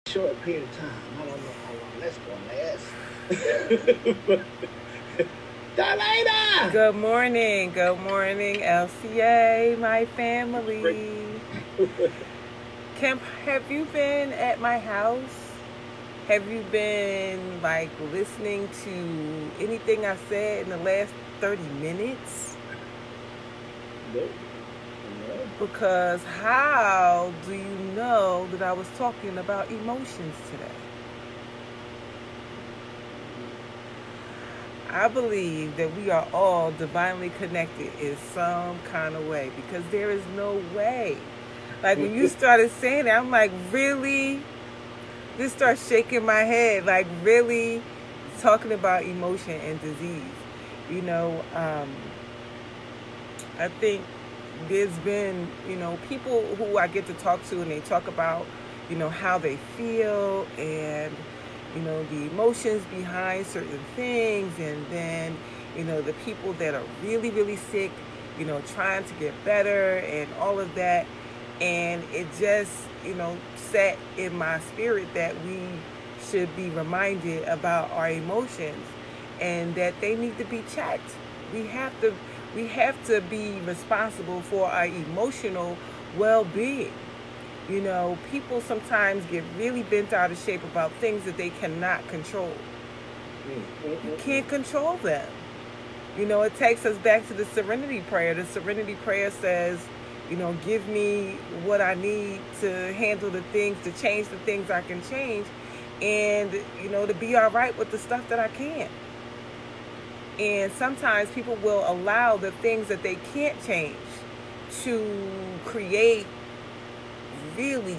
short period of time. I don't know how long that's going to last. Darlaina! Good morning, LCA, my family. Kemp, have you been at my house? Have you been listening to anything I said in the last 30 minutes? Nope. Because how do you know that I was talking about emotions today? I believe that we are all divinely connected in some kind of way, because there is no way. When you started saying that, I'm like, really? Just start shaking my head, really talking about emotion and disease. I think there's been, people who I get to talk to, and they talk about, how they feel and, the emotions behind certain things. And then, the people that are really, really sick, trying to get better and all of that. And it just, set in my spirit that we should be reminded about our emotions and that they need to be checked. We have to be responsible for our emotional well-being. People sometimes get really bent out of shape about things that they cannot control. You can't control them. It takes us back to the serenity prayer. The serenity prayer says, give me what I need to handle the things, to change the things I can change, and, to be all right with the stuff that I can't. And sometimes people will allow the things that they can't change to create really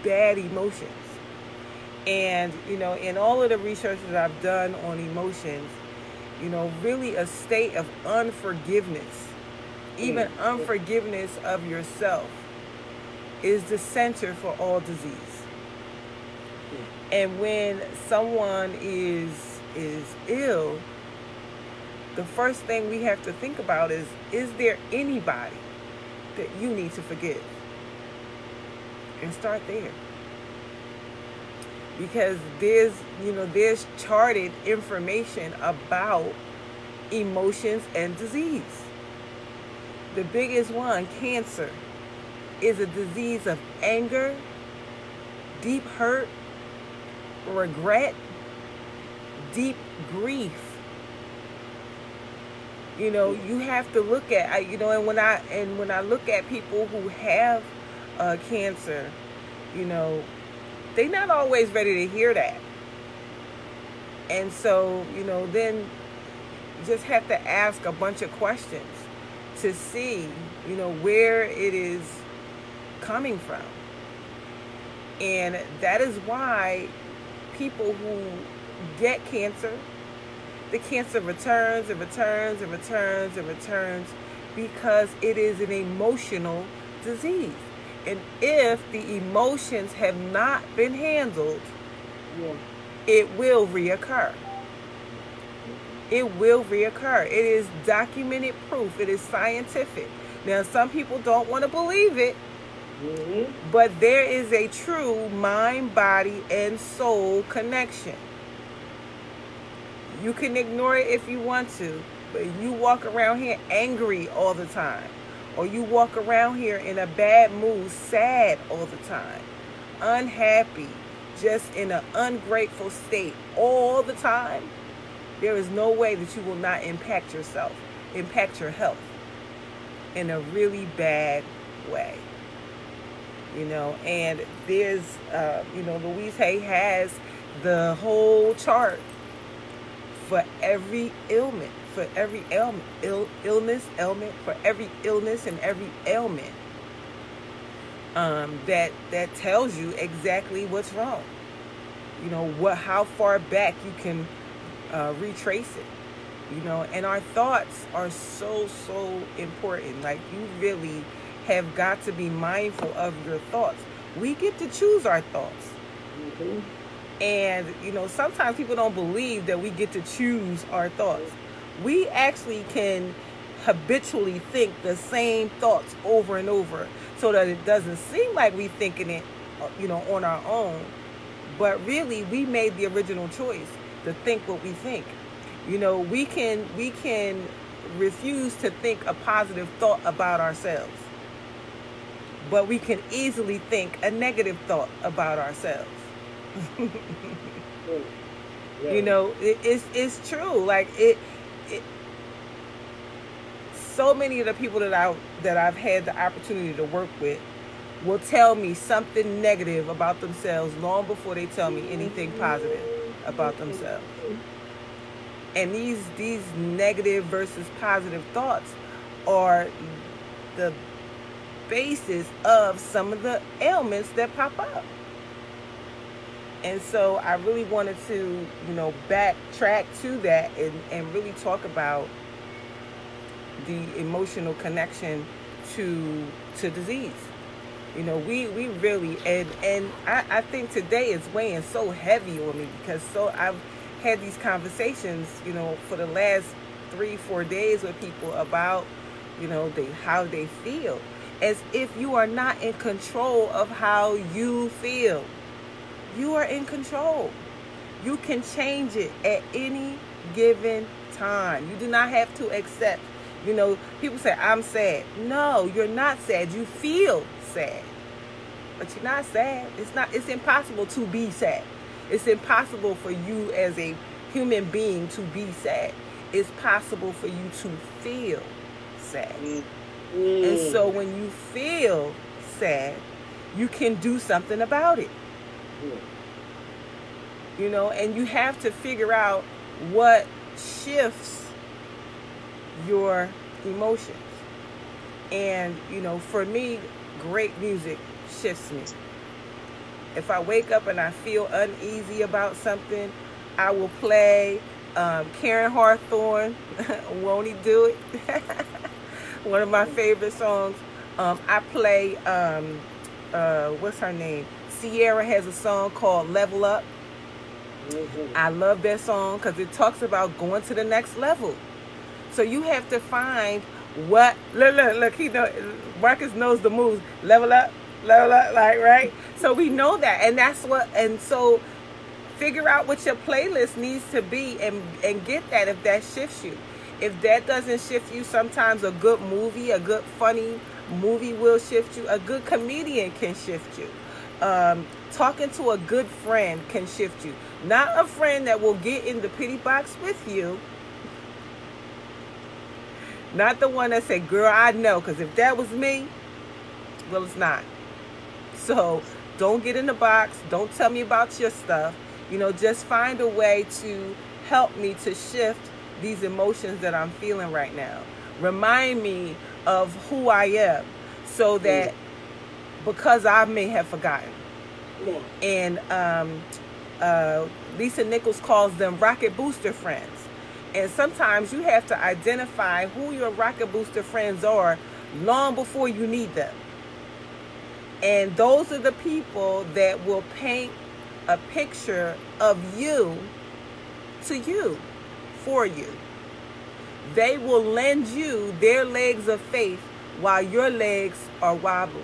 bad emotions. And, in all of the research that I've done on emotions, really a state of unforgiveness, even unforgiveness of yourself, is the center for all disease. And when someone is ill, the first thing we have to think about is there anybody that you need to forgive? And start there. Because there's charted information about emotions and disease. The biggest one, cancer, is a disease of anger, deep hurt, regret, deep grief. You have to look at, and when I look at people who have cancer, they're not always ready to hear that. And so, then you just have to ask a bunch of questions to see, where it is coming from. And that is why people who get cancer, the cancer returns and returns and returns and returns, because it is an emotional disease. And if the emotions have not been handled, it will reoccur. It will reoccur. It is documented proof. It is scientific. Now, some people don't want to believe it, but there is a true mind, body, and soul connection. You can ignore it if you want to, but you walk around here angry all the time, or you walk around here in a bad mood, sad all the time, unhappy, just in an ungrateful state all the time, there is no way that you will not impact yourself, impact your health in a really bad way. And there's, Louise Hay has the whole chart for every ailment, for every ailment, ailment, for every illness and every ailment, that tells you exactly what's wrong. How far back you can retrace it. And our thoughts are so important. You really have got to be mindful of your thoughts. We get to choose our thoughts. And, sometimes people don't believe that we get to choose our thoughts. We actually can habitually think the same thoughts over and over, so that it doesn't seem like we're thinking it, on our own. But really, we made the original choice to think what we think. You know, we can refuse to think a positive thought about ourselves, but we can easily think a negative thought about ourselves. Yeah. You know, it's true. Like it. So many of the people that I've had the opportunity to work with will tell me something negative about themselves long before they tell me anything positive about themselves. And these negative versus positive thoughts are the basis of some of the ailments that pop up. And so I really wanted to, you know, backtrack to that and really talk about the emotional connection to disease. You know, we really, and I think today is weighing so heavy on me because I've had these conversations, you know, for the last 3-4 days with people about, you know, how they feel, as if you are not in control of how you feel. You are in control. You can change it at any given time. You do not have to accept. You know, people say, I'm sad. No, you're not sad. You feel sad. But you're not sad. It's impossible to be sad. It's impossible for you as a human being to be sad. It's possible for you to feel sad. And so when you feel sad, you can do something about it. You know, and you have to figure out what shifts your emotions. And, you know, for me, great music shifts me. If I wake up and I feel uneasy about something, I will play Karen Hawthorne, Won't He Do It? One of my favorite songs. I play, what's her name? Sierra has a song called Level Up. I love that song because it talks about going to the next level. So you have to find what, look, Marcus knows the moves. Level up, like, right? So we know that, and so figure out what your playlist needs to be and get that if that shifts you. If that doesn't shift you, sometimes a good movie, a good funny movie will shift you. A good comedian can shift you. Talking to a good friend can shift you. Not a friend that will get in the pity box with you. Not the one that said, girl, I know, because if that was me, well, it's not. So don't get in the box. Don't tell me about your stuff. You know, just find a way to help me to shift these emotions that I'm feeling right now. Remind me of who I am so that because I may have forgotten. And Lisa Nichols calls them rocket booster friends. And sometimes you have to identify who your rocket booster friends are long before you need them. And those are the people that will paint a picture of you to you, for you. They will lend you their legs of faith while your legs are wobbly.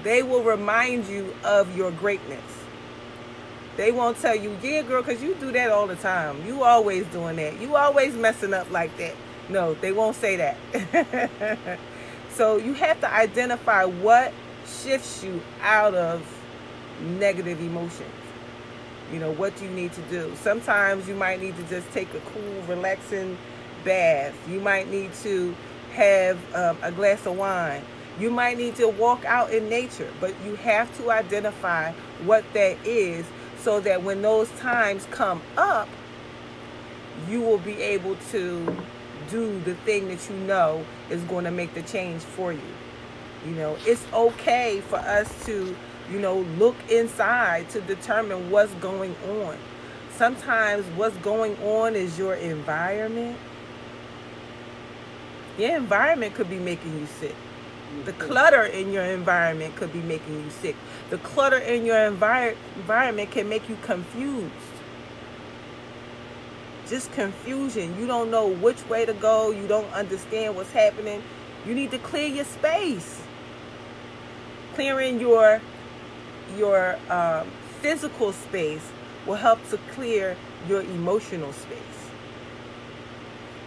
They will remind you of your greatness. They won't tell you, yeah, girl, because you do that all the time. You always doing that. You always messing up like that. No, they won't say that. So you have to identify what shifts you out of negative emotions. You know, what you need to do. Sometimes you might need to just take a cool, relaxing bath. You might need to have a glass of wine. You might need to walk out in nature. But you have to identify what that is so that when those times come up, you will be able to do the thing that you know is going to make the change for you. You know, it's okay for us to, you know, look inside to determine what's going on. Sometimes what's going on is your environment. Your environment could be making you sick. The clutter in your environment could be making you sick. The clutter in your environment can make you confused. Just confusion. You don't know which way to go. You don't understand what's happening. You need to clear your space. Clearing your physical space will help to clear your emotional space.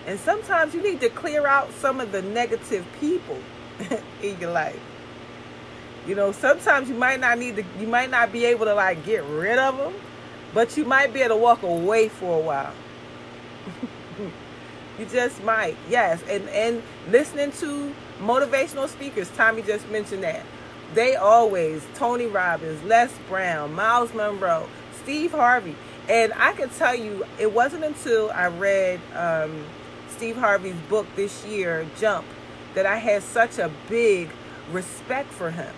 And sometimes you need to clear out some of the negative people in your life. You know, sometimes you might not be able to like get rid of them, but you might be able to walk away for a while. You just might. Yes. And listening to motivational speakers, Tommy just mentioned that. They always, Tony Robbins, Les Brown, Miles Monroe, Steve Harvey. And I can tell you, it wasn't until I read Steve Harvey's book this year, Jump, that I had such a big respect for him.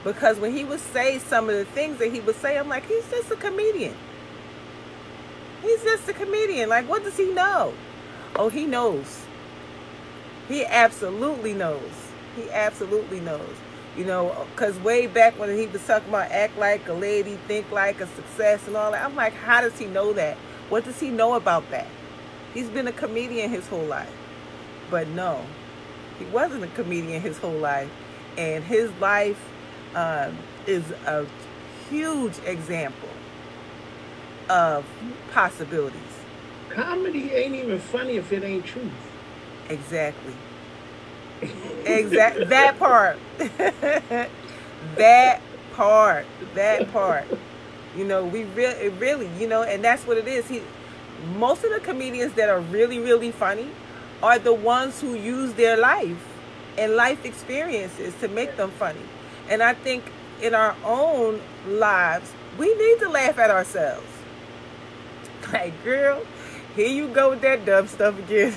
Because when he would say some of the things that he would say, I'm like, he's just a comedian. He's just a comedian. Like, what does he know? Oh, he knows. He absolutely knows. He absolutely knows. You know, because way back when he was talking about act like a lady, think like a success and all that, I'm like, how does he know that? What does he know about that? He's been a comedian his whole life. But no, he wasn't a comedian his whole life. And his life is a huge example of possibilities. Comedy ain't even funny if it ain't truth. Exactly. That part. that part. You know, really, you know, and that's what it is. Most of the comedians that are really, really funny are the ones who use their life and life experiences to make them funny. And I think in our own lives, we need to laugh at ourselves. Like, girl, here you go with that dumb stuff again.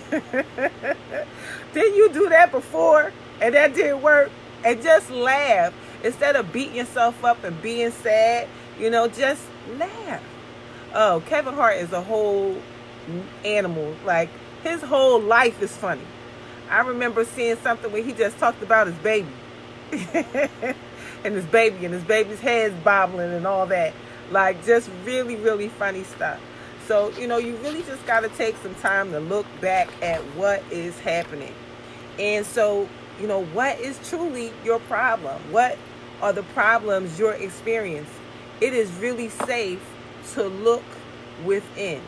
Didn't you do that before and that didn't work? And just laugh. Instead of beating yourself up and being sad, you know, just laugh. Oh, Kevin Hart is a whole animal. Like, his whole life is funny. I remember seeing something where he just talked about his baby. and his baby's head's bobbling and all that. Like, just really, really funny stuff. So, you know, you really just got to take some time to look back at what is happening. And so, you know, what is truly your problem? What are the problems you're experiencing? It is really safe to look within.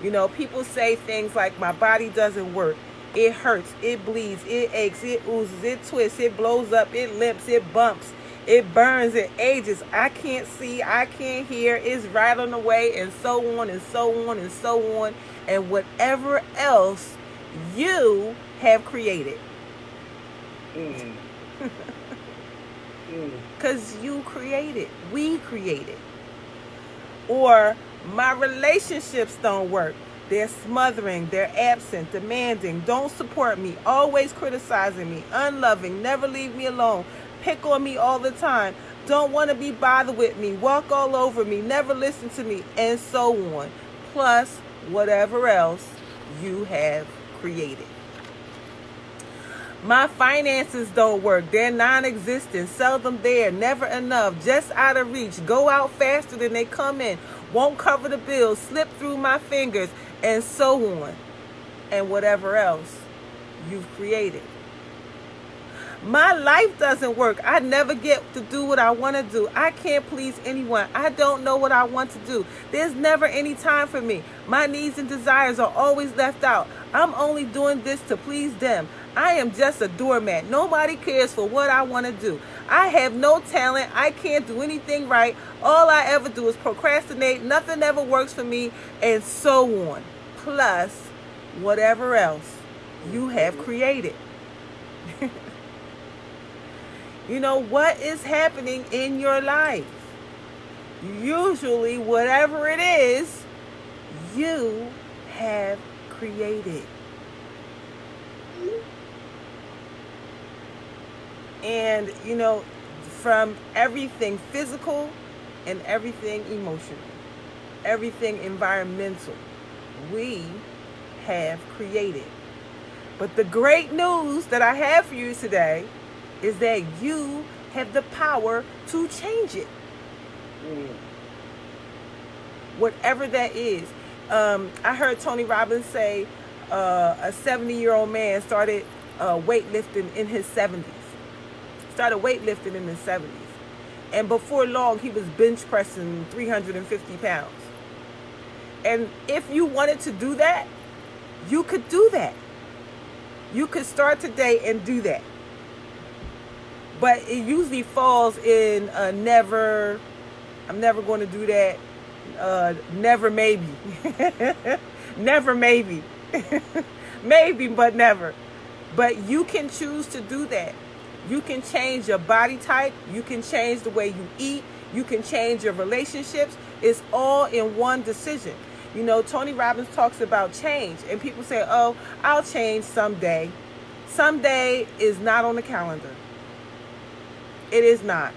You know, people say things like, my body doesn't work. It hurts. It bleeds. It aches. It oozes. It twists. It blows up. It limps. It bumps. It burns. It ages. I can't see. I can't hear. It's rattling away, and so on and so on and so on. And whatever else you have created. Because you created. We created. Or my relationships don't work. They're smothering, they're absent, demanding, don't support me, always criticizing me, unloving, never leave me alone, pick on me all the time, don't want to be bothered with me, walk all over me, never listen to me, and so on. Plus whatever else you have created. My finances don't work. They're non-existent, seldom there, never enough, just out of reach, go out faster than they come in, won't cover the bills, slip through my fingers, and so on. And whatever else you've created. My life doesn't work. I never get to do what I want to do. I can't please anyone. I don't know what I want to do. There's never any time for me. My needs and desires are always left out. I'm only doing this to please them. I am just a doormat. Nobody cares for what I want to do. I have no talent. I can't do anything right. All I ever do is procrastinate. Nothing ever works for me, and so on. Plus whatever else you have created. You know, what is happening in your life? Usually, whatever it is, you have created. And, you know, from everything physical and everything emotional, everything environmental, we have created. But the great news that I have for you today is that you have the power to change it. Whatever that is. I heard Tony Robbins say a 70-year-old man started weightlifting in his 70s. Started weightlifting in his 70s. And before long, he was bench pressing 350 pounds. And if you wanted to do that, you could do that. You could start today and do that. But it usually falls in a never, I'm never going to do that, never maybe. Never maybe. Maybe, but never. But you can choose to do that. You can change your body type. You can change the way you eat. You can change your relationships. It's all in one decision. You know, Tony Robbins talks about change. And people say, oh, I'll change someday. Someday is not on the calendar. It is not.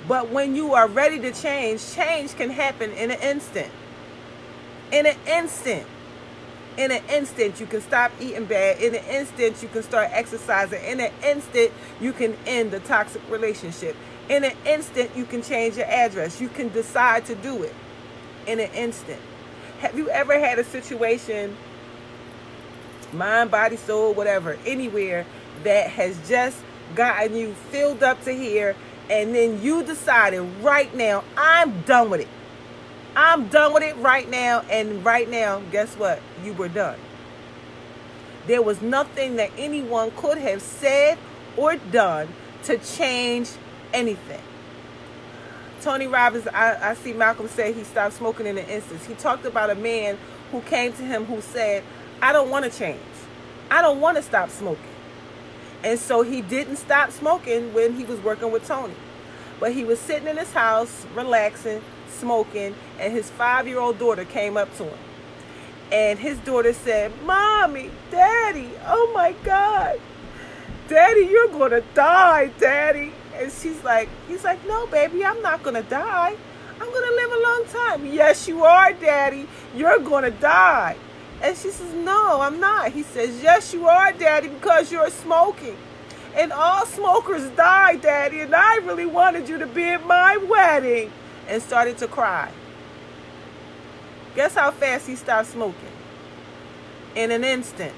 But when you are ready to change, change can happen in an instant. In an instant. In an instant, you can stop eating bad. In an instant, you can start exercising. In an instant, you can end the toxic relationship. In an instant, you can change your address. You can decide to do it. In an instant. Have you ever had a situation, mind, body, soul, whatever, anywhere, that has just gotten you filled up to here, and then you decided right now, I'm done with it. I'm done with it right now, and right now, guess what? You were done. There was nothing that anyone could have said or done to change anything. Tony Robbins, I see Malcolm say he stopped smoking in an instant. He talked about a man who came to him who said, I don't want to change. I don't want to stop smoking. And so he didn't stop smoking when he was working with Tony. But he was sitting in his house, relaxing, smoking, and his 5-year-old daughter came up to him. And his daughter said, Mommy, Daddy, oh my God. Daddy, you're going to die, Daddy. And he's like, no, baby, I'm not going to die. I'm going to live a long time. Yes, you are, Daddy. You're going to die. And she says, no, I'm not. He says, yes, you are, Daddy, because you're smoking. And all smokers die, Daddy. And I really wanted you to be at my wedding. And started to cry. Guess how fast he stopped smoking? In an instant.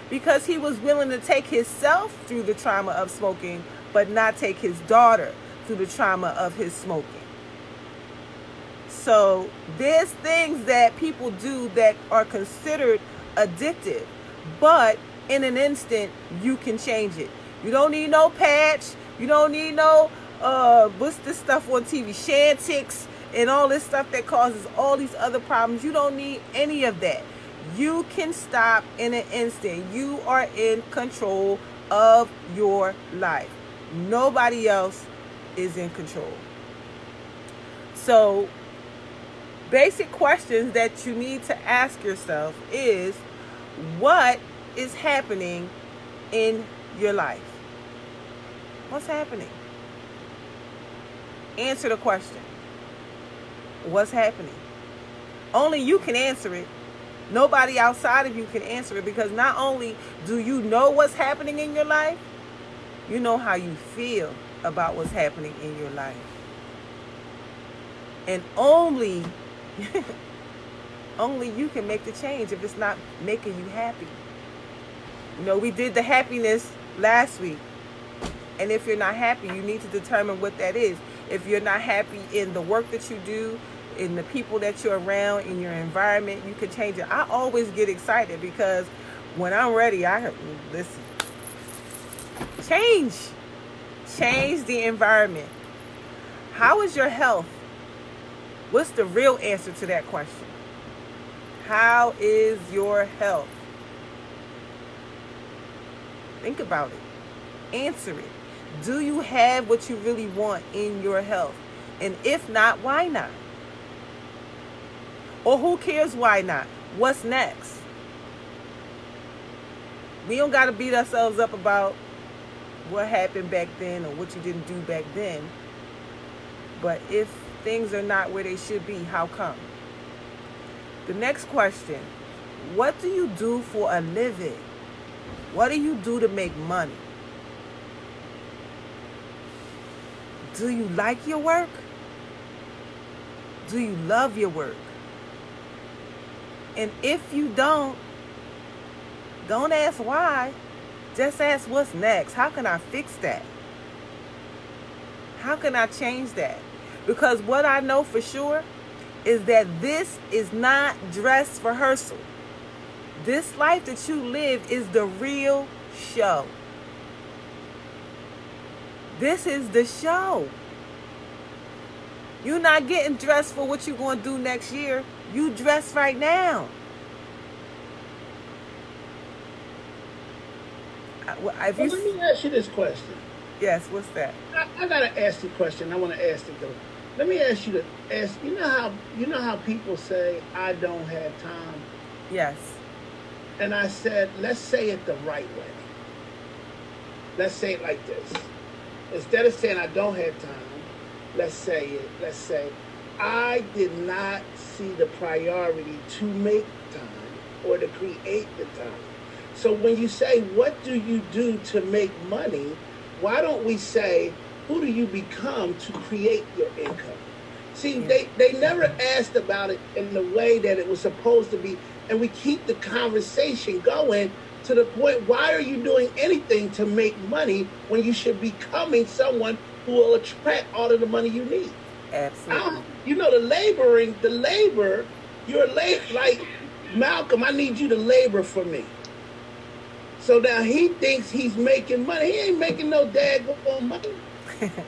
Because he was willing to take himself through the trauma of smoking, but not take his daughter through the trauma of his smoking. So there's things that people do that are considered addictive, but in an instant, you can change it. You don't need no patch. You don't need no, what's this stuff on TV? Chantix and all this stuff that causes all these other problems. You don't need any of that. You can stop in an instant. You are in control of your life. Nobody else is in control. So, basic questions that you need to ask yourself is, what is happening in your life? What's happening? Answer the question. What's happening? Only you can answer it. Nobody outside of you can answer it, because not only do you know what's happening in your life, you know how you feel about what's happening in your life. And only you can make the change if it's not making you happy. You know, we did the happiness last week. And if you're not happy, you need to determine what that is. If you're not happy in the work that you do, in the people that you're around, in your environment, you can change it. I always get excited because when I'm ready, listen. Change the environment. How is your health? What's the real answer to that question? How is your health? Think about it. Answer it. Do you have what you really want in your health? And if not, why not? Or who cares why not? What's next? We don't got to beat ourselves up about what happened back then or what you didn't do back then. But if things are not where they should be, how come? The next question, what do you do for a living? What do you do to make money? Do you like your work? Do you love your work? And if you don't ask why. Just ask what's next. How can I fix that? How can I change that? Because what I know for sure is that this is not dress rehearsal. This life that you live is the real show. This is the show. You're not getting dressed for what you're going to do next year. You dress right now. Let me ask you this question. Yes, what's that? I gotta ask the question. I want to ask it though. Let me ask you to ask. You know how people say I don't have time. Yes. And I said, let's say it the right way. Let's say it like this. Instead of saying I don't have time, let's say I did not see the priority to make time or to create the time. So when you say, what do you do to make money? Why don't we say, who do you become to create your income? See, they never asked about it in the way that it was supposed to be. And we keep the conversation going to the point, why are you doing anything to make money when you should be becoming someone who will attract all of the money you need? Absolutely. You know, you're like, Malcolm, I need you to labor for me. So now he thinks he's making money. He ain't making no daggone money.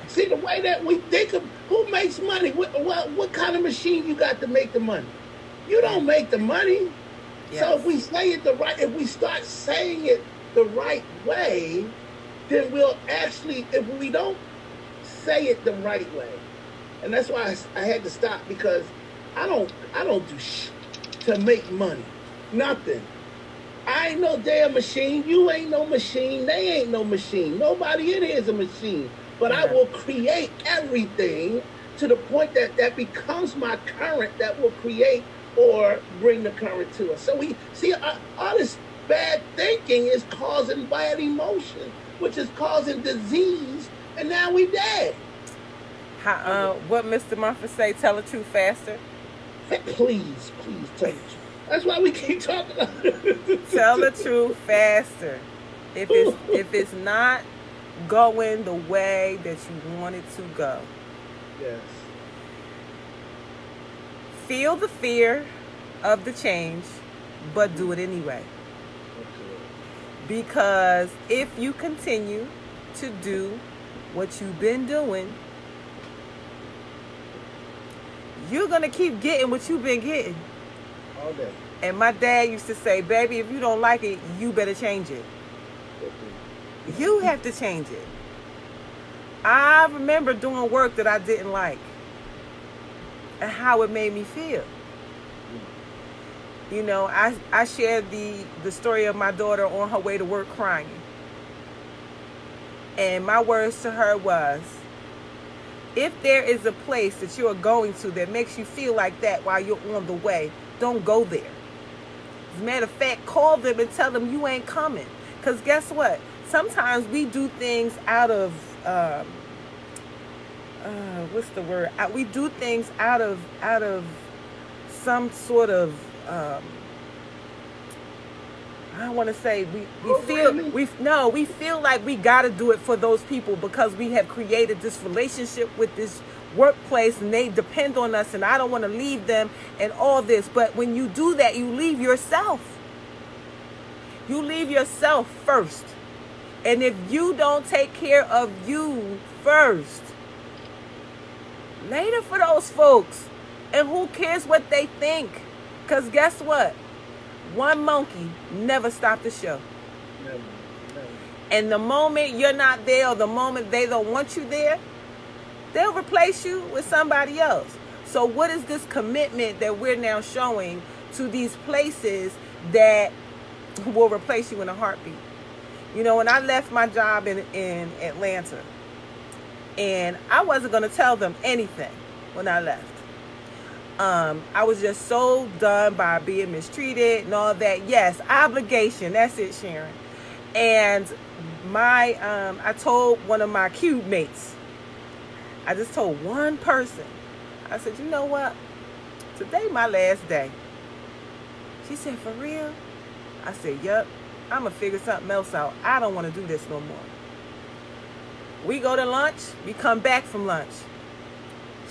See, the way that we think of who makes money, what kind of machine you got to make the money? You don't make the money. Yes. So if we say it if we start saying it the right way, then we'll actually, if we don't say it the right way, and that's why I had to stop, because I don't do shit to make money. Nothing. I ain't no damn machine. You ain't no machine. They ain't no machine. Nobody in here is a machine. But I will create everything to the point that becomes my current that will create or bring the current to us. So we see all this bad thinking is causing bad emotion, which is causing disease, and now we dead. What Mr. Murphy say? Tell the truth faster. Please tell the truth. That's why we keep talking about it. Tell the truth faster. If it's not going the way that you want it to go. Yes. Feel the fear of the change, but do it anyway. Okay. Because if you continue to do what you've been doing, you're going to keep getting what you've been getting. All day. And my dad used to say, baby, if you don't like it, you better change it. You have to change it. I remember doing work that I didn't like and how it made me feel. You know, I shared the story of my daughter on her way to work crying. And my words to her was, if there is a place that you are going to that makes you feel like that while you're on the way, don't go there. As a matter of fact, call them and tell them you ain't coming. Because guess what? Sometimes we do things out of, what's the word? We do things out of some sort of, I don't want to say we feel like we got to do it for those people because we have created this relationship with this workplace and they depend on us and I don't want to leave them and all this. But when you do that, you leave yourself. You leave yourself first. And if you don't take care of you first, later for those folks, and who cares what they think? Because guess what? One monkey never stopped the show. Never. And the moment you're not there or the moment they don't want you there, they'll replace you with somebody else. So what is this commitment that we're now showing to these places that will replace you in a heartbeat? You know, when I left my job in Atlanta, and I wasn't going to tell them anything when I left. I was just so done by being mistreated and all that. Yes, obligation. That's it, Sharon. And I told one of my cube mates, I just told one person, I said, you know what? Today my last day. She said, for real? I said, yep. I'm going to figure something else out. I don't want to do this no more. We go to lunch. We come back from lunch.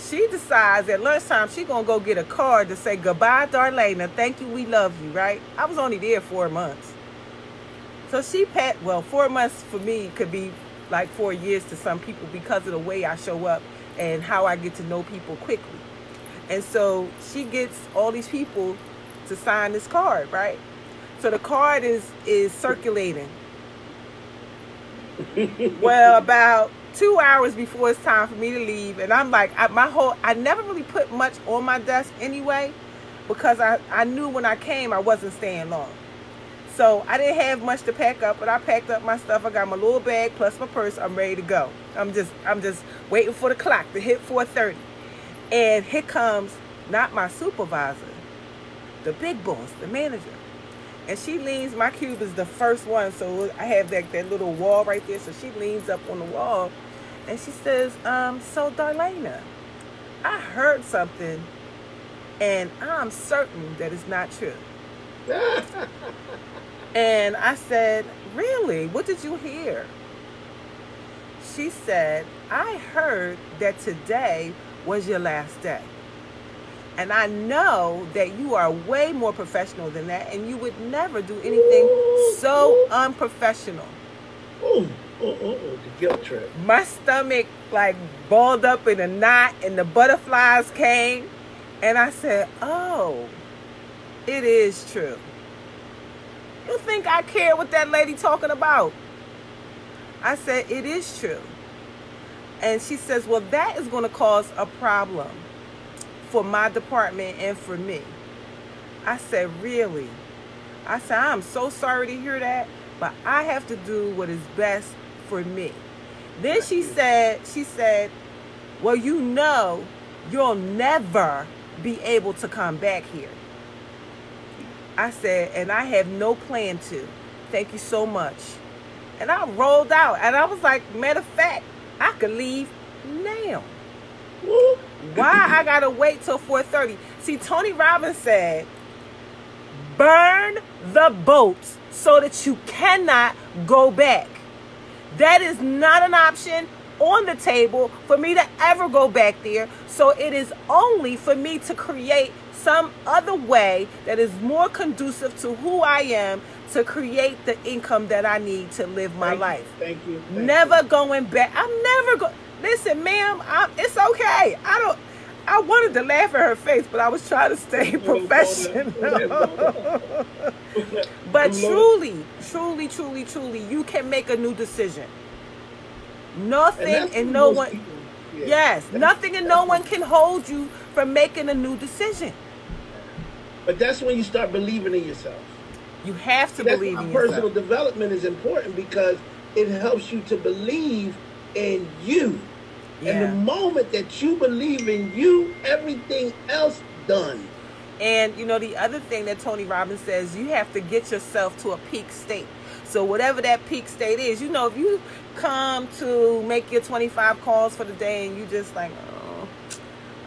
She decides at lunchtime she gonna go get a card to say, goodbye, Darlaina. Thank you. We love you, right? I was only there 4 months. So 4 months for me could be like 4 years to some people because of the way I show up and how I get to know people quickly. And so she gets all these people to sign this card, right? So the card is circulating. Well, about 2 hours before it's time for me to leave, and I'm like, I never really put much on my desk anyway, because I knew when I came I wasn't staying long. So I didn't have much to pack up, but I packed up my stuff. I got my little bag plus my purse. I'm ready to go. I'm just waiting for the clock to hit 4:30. And here comes not my supervisor, the big boss, the manager. And she leans, my cube is the first one, so I have that little wall right there. So she leans up on the wall and she says, so Darlaina, I heard something and I'm certain that it's not true. And I said, really? What did you hear? She said, I heard that today was your last day. And I know that you are way more professional than that, and you would never do anything so unprofessional. The guilt trip. My stomach like balled up in a knot, and the butterflies came, and I said, oh, it is true. You think I care what that lady talking about? I said, it is true. And she says, well, that is going to cause a problem for my department and for me. I said, really? I said, I'm so sorry to hear that, but I have to do what is best for me. Then she said, well, you know, you'll never be able to come back here. I said, and I have no plan to. Thank you so much. And I rolled out, and I was like, matter of fact, I could leave now. Why I gotta wait till 4:30? See, Tony Robbins said, burn the boats so that you cannot go back. That is not an option on the table for me to ever go back there. So it is only for me to create some other way that is more conducive to who I am, to create the income that I need to live my life. Thank you. Never going back. I'm never going. Listen, ma'am, it's okay. I wanted to laugh at her face, but I was trying to stay professional. But truly, you can make a new decision. Nothing and no one. People, yes, nothing and no one can hold you from making a new decision. But that's when you start believing in yourself. You have to believe in yourself. Personal development is important because it helps you to believe in you. Yeah. And the moment that you believe in you, everything else done. And you know, the other thing that Tony Robbins says, you have to get yourself to a peak state. So whatever that peak state is, you know, if you come to make your 25 calls for the day and you just like, oh,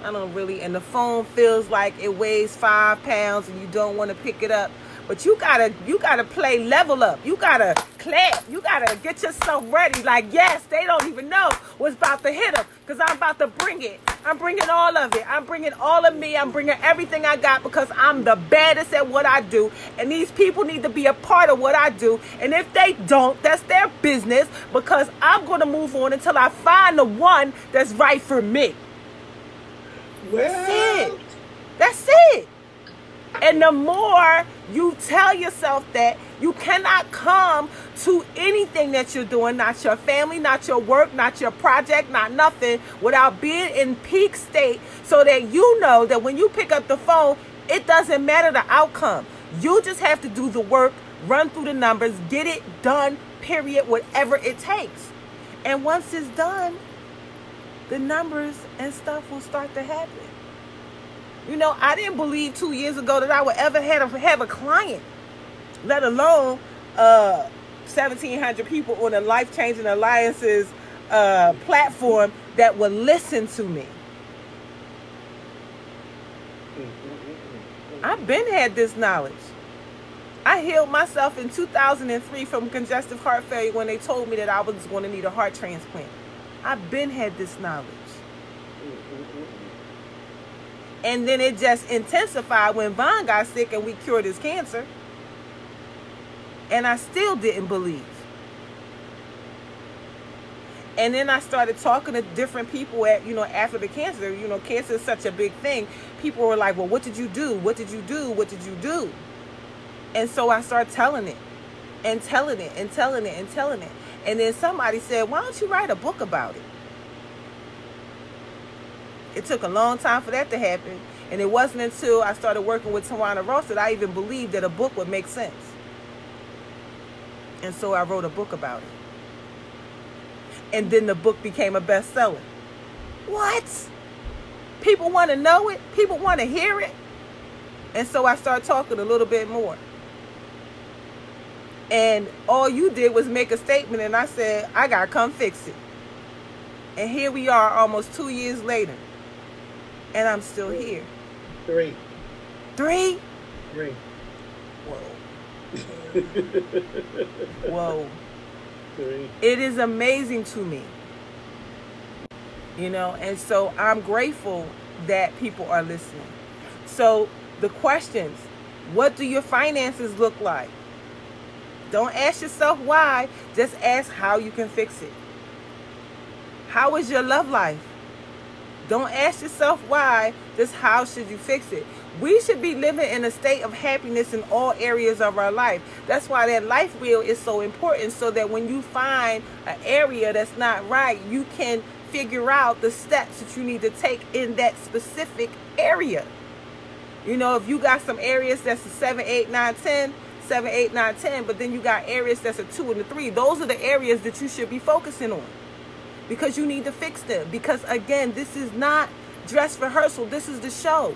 I don't really, and the phone feels like it weighs 5 pounds and you don't want to pick it up. But you gotta play level up. You gotta clap. You gotta get yourself ready. Like, yes, they don't even know what's about to hit them because I'm about to bring it. I'm bringing all of it. I'm bringing all of me. I'm bringing everything I got because I'm the baddest at what I do. And these people need to be a part of what I do. And if they don't, that's their business because I'm going to move on until I find the one that's right for me. Well, that's it. That's it. And the more you tell yourself that, you cannot come to anything that you're doing, not your family, not your work, not your project, not nothing, without being in peak state so that you know that when you pick up the phone, it doesn't matter the outcome. You just have to do the work, run through the numbers, get it done, period, whatever it takes. And once it's done, the numbers and stuff will start to happen. You know, I didn't believe 2 years ago that I would ever have a client, let alone 1,700 people on a Life Changing Alliances platform that would listen to me. I've been had this knowledge. I healed myself in 2003 from congestive heart failure when they told me that I was going to need a heart transplant. I've been had this knowledge. And then it just intensified when Vaughn got sick and we cured his cancer. And I still didn't believe. And then I started talking to different people after the cancer. Cancer is such a big thing. People were like, well, what did you do? What did you do? What did you do? And so I started telling it and telling it and telling it and telling it. And then somebody said, why don't you write a book about it? It took a long time for that to happen. And it wasn't until I started working with Tawana Ross that I even believed that a book would make sense. And so I wrote a book about it. And then the book became a bestseller. What? People want to know it. People want to hear it. And so I started talking a little bit more. And all you did was make a statement, and I said, I got to come fix it. And here we are almost 2 years later. And I'm still here. 3. 3? 3. Whoa. Whoa. 3. It is amazing to me. And so I'm grateful that people are listening. So the questions, what do your finances look like? Don't ask yourself why, just ask how you can fix it. How is your love life? Don't ask yourself why, just how should you fix it? We should be living in a state of happiness in all areas of our life. That's why that life wheel is so important, so that when you find an area that's not right, you can figure out the steps that you need to take in that specific area. If you got some areas that's a 7, 8, 9, 10, 7, 8, 9, 10, but then you got areas that's a 2 and a 3. Those are the areas that you should be focusing on, because you need to fix them. Because again, this is not dress rehearsal. This is the show.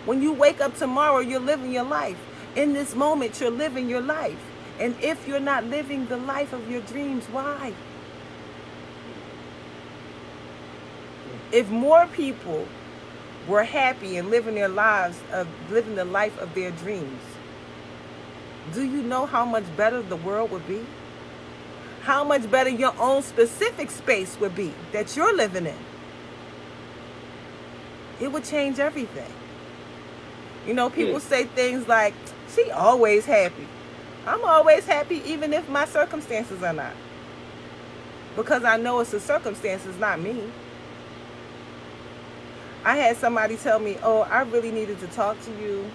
When you wake up tomorrow, you're living your life. In this moment, you're living your life. And if you're not living the life of your dreams, why? If more people were happy and living their lives, living the life of their dreams, do you know how much better the world would be? How much better your own specific space would be that you're living in? It would change everything. People say things like, she always happy. I'm always happy even if my circumstances are not. Because I know it's the circumstances, not me. I had somebody tell me, oh, I really needed to talk to you.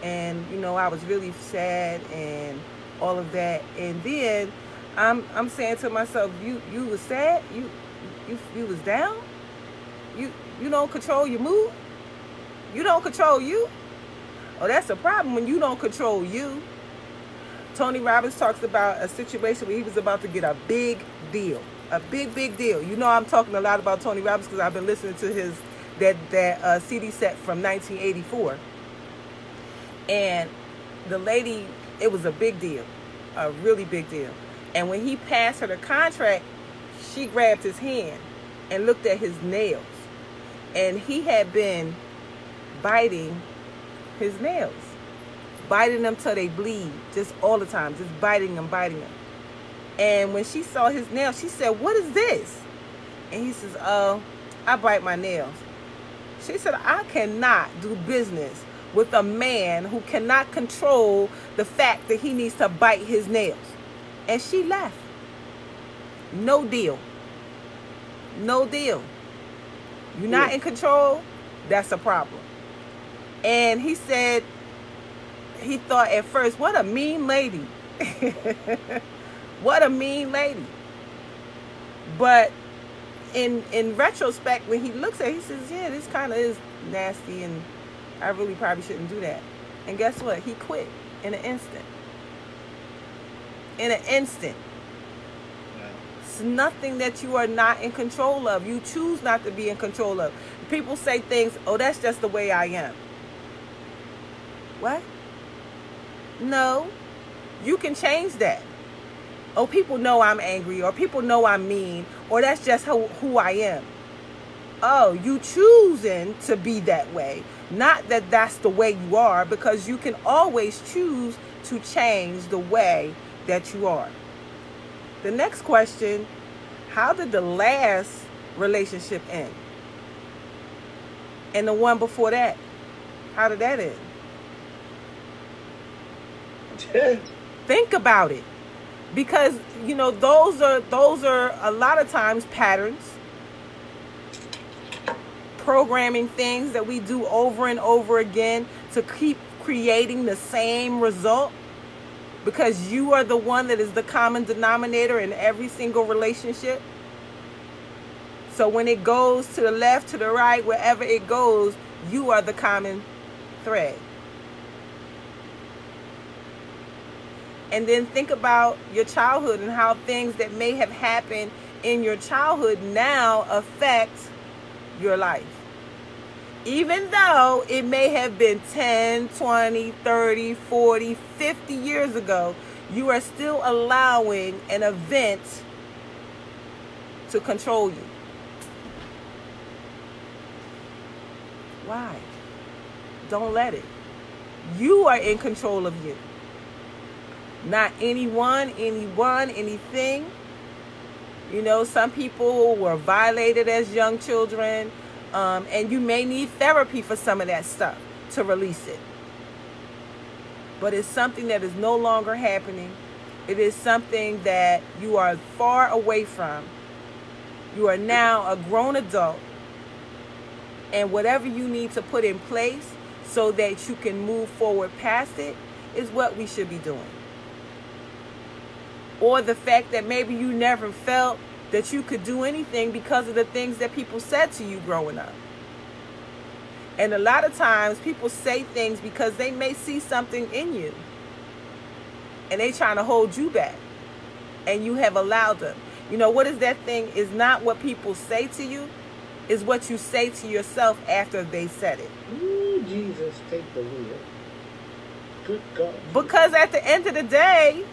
And, I was really sad and all of that. And then I'm saying to myself, you was sad? You was down? You don't control your mood? You don't control you? Oh, that's a problem when you don't control you. Tony Robbins talks about a situation where he was about to get a big deal. A big deal. I'm talking a lot about Tony Robbins because I've been listening to his that CD set from 1984. And the lady, it was a big deal. A really big deal. And when he passed her the contract, she grabbed his hand and looked at his nails. And he had been biting his nails. Biting them till they bleed. Just all the time. Just biting them. And when she saw his nails, she said, what is this? And he says, oh, I bite my nails. She said, I cannot do business with a man who cannot control the fact that he needs to bite his nails. And she left. No deal. No deal. You're not in control, that's a problem. And he said, he thought at first, what a mean lady. What a mean lady. But in retrospect, when he looks at it, he says, yeah, this kind of is nasty and I really probably shouldn't do that. And guess what? He quit in an instant. In an instant. It's nothing that you are not in control of. You choose not to be in control of. People say things, oh, that's just the way I am. What? No. You can change that. Oh, people know I'm angry, or people know I'm mean, or that's just who I am. Oh, you choosing to be that way. Not that that's the way you are, because you can always choose to change the way that you are. The next question, how did the last relationship end? And the one before that, how did that end? Think about it. Because, you know, those are a lot of times patterns, programming things that we do over and over again to keep creating the same result, because you are the one that is the common denominator in every single relationship. So when it goes to the left, to the right, wherever it goes, you are the common thread. And then think about your childhood and how things that may have happened in your childhood now affect your life. Even though it may have been 10, 20, 30, 40, 50 years ago, you are still allowing an event to control you. Why? Don't let it. You are in control of you. Not anyone, anything. You know, some people were violated as young children, and you may need therapy for some of that stuff to release it. But it's something that is no longer happening. It is something that you are far away from. You are now a grown adult, and whatever you need to put in place so that you can move forward past it is what we should be doing. Or the fact that maybe you never felt that you could do anything because of the things that people said to you growing up. And a lot of times people say things because they may see something in you, and they trying to hold you back, and you have allowed them. You know, what is that thing? Is not what people say to you, is what you say to yourself after they said it. Ooh, Jesus, take the wheel. Good God. Because at the end of the day,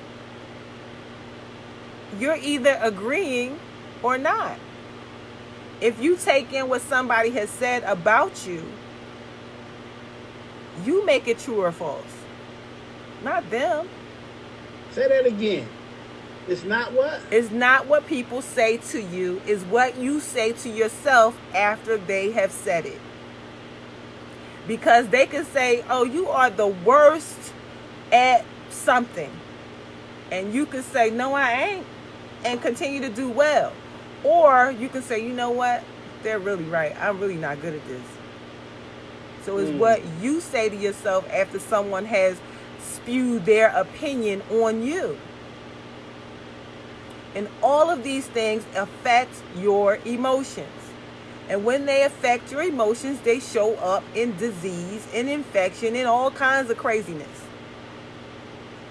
you're either agreeing or not. If you take in what somebody has said about you, you make it true or false. Not them. Say that again. It's not what? It's not what people say to you. It's what you say to yourself after they have said it. Because they can say, oh, you are the worst at something. And you can say, no, I ain't. And continue to do well. Or you can say, you know what? They're really right. I'm really not good at this. So it's what you say to yourself after someone has spewed their opinion on you. And all of these things affect your emotions. And when they affect your emotions, they show up in disease, in infection, in all kinds of craziness.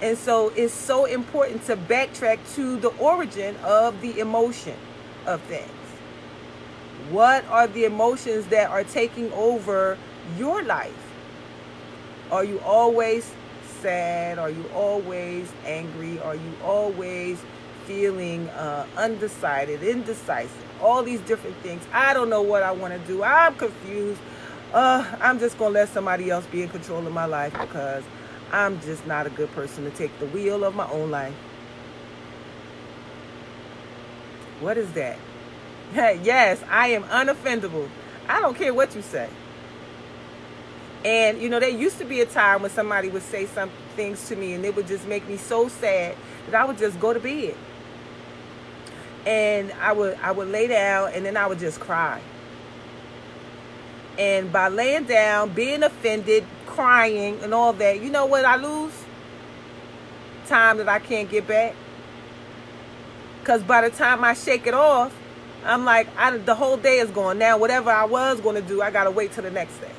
And so it's so important to backtrack to the origin of the emotion of things. What are the emotions that are taking over your life? Are you always sad? Are you always angry? Are you always feeling undecided, indecisive? All these different things. I don't know what I want to do. I'm confused. I'm just going to let somebody else be in control of my life because I'm just not a good person to take the wheel of my own life. What is that? Yes, I am unoffendable. I don't care what you say. And, you know, there used to be a time when somebody would say some things to me and it would just make me so sad that I would just go to bed. And I would lay down and then I would just cry. And by laying down, being offended, crying and all that, you know what I lose? Time that I can't get back. Because by the time I shake it off, I'm like, the whole day is gone. Now, whatever I was going to do, I got to wait till the next day.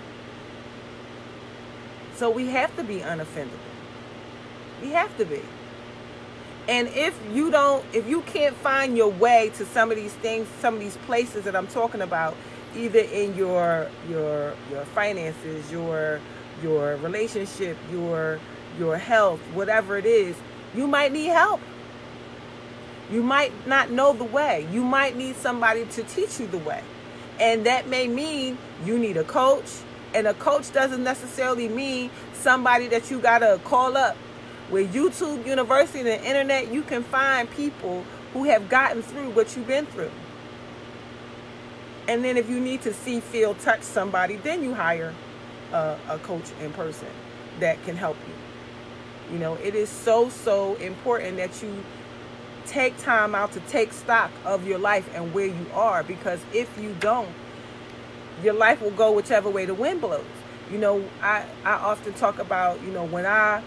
So we have to be unoffendable. We have to be. And if you can't find your way to some of these things, some of these places that I'm talking about, either in your finances, your relationship, your health, whatever it is, you might need help. You might not know the way. You might need somebody to teach you the way. And that may mean you need a coach. And a coach doesn't necessarily mean somebody that you got to call up. With YouTube University and the internet, you can find people who have gotten through what you've been through. And then if you need to see, feel, touch somebody, then you hire a coach in person that can help you. You know, it is so important that you take time out to take stock of your life and where you are, because if you don't, your life will go whichever way the wind blows. You know, I often talk about, you know, when I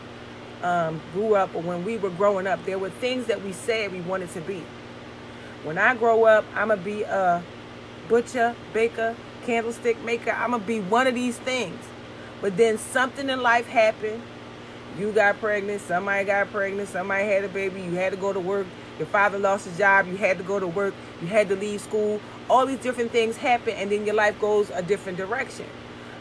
grew up, or when we were growing up, there were things that we said we wanted to be. When I grow up, I'm going to be a butcher, baker, candlestick maker. I'm going to be one of these things. But then something in life happened. You got pregnant, somebody got pregnant, somebody had a baby, you had to go to work, your father lost his job, you had to go to work, you had to leave school. All these different things happen, and then your life goes a different direction.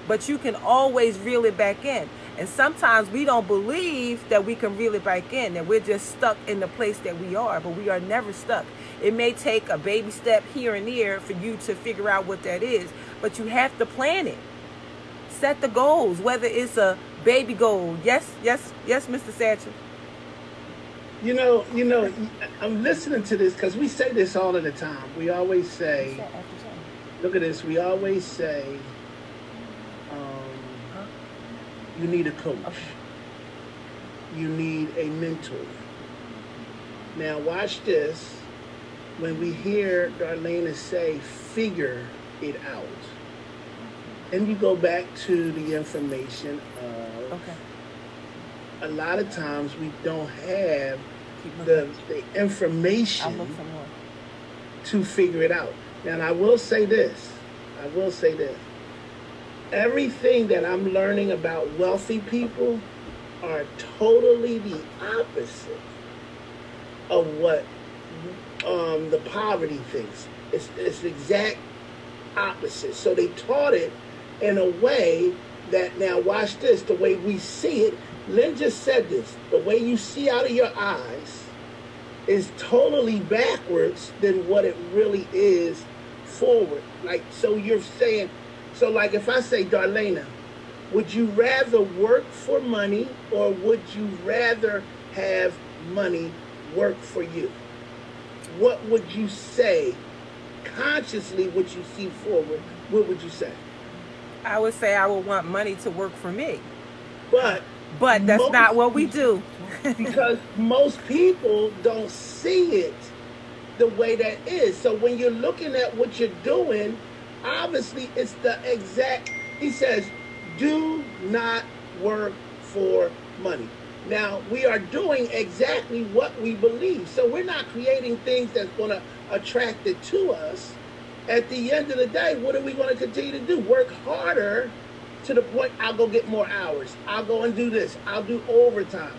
But you can always reel it back in. And sometimes we don't believe that we can reel it back in, that we're just stuck in the place that we are, but we are never stuck. It may take a baby step here and there for you to figure out what that is, but you have to plan it. Set the goals, whether it's a baby goal. Yes, Mr. Satchel. You know, I'm listening to this because we say this all of the time. We always say, look at this, we always say, you need a coach. Okay. You need a mentor. Now watch this. When we hear Darlaina say, figure it out, and you go back to the information of, a lot of times we don't have the information to figure it out. Now, and I will say this. Everything that I'm learning about wealthy people are totally the opposite of what the poverty thinks. It's the exact opposite. So they taught it in a way that, now watch this, the way we see it, Lynn just said this, the way you see out of your eyes is totally backwards than what it really is forward. Like, so you're saying, so like if I say, Darlaina, would you rather work for money, or would you rather have money work for you? What would you say? Consciously, what you see forward, what would you say? I would say I would want money to work for me. But that's not what we do. Because most people don't see it the way that is. So when you're looking at what you're doing, obviously it's the exact, he says, do not work for money. Now, we are doing exactly what we believe. So we're not creating things that's going to attract it to us. At the end of the day, what are we going to continue to do? Work harder to the point I'll go get more hours. I'll go and do this. I'll do overtime.